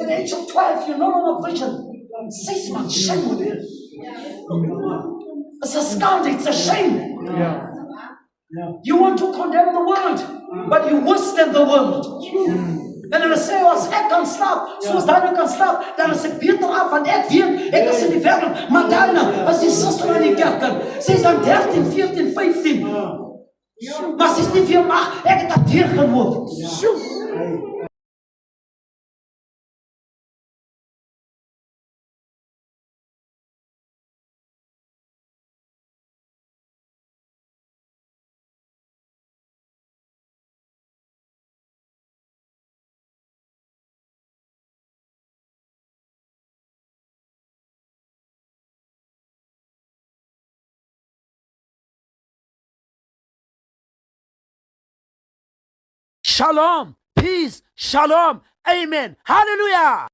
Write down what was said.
At the age of 12, you no longer vision. 6 months, shame with it. It's a scandal, it's a shame. Yeah. You want to condemn the world, but you worse than the world. En hulle sê as ek kan slaap, soos Daniel kan slaap, dan is ek beter af want ek weet ek is in die wêreld. Maar Dana, as die suster in die kerk kan, sy is dan 13, 14, 15. Maar sy is nie veel mag, ek het haar deurgeloop. Shalom, peace, shalom, amen, hallelujah.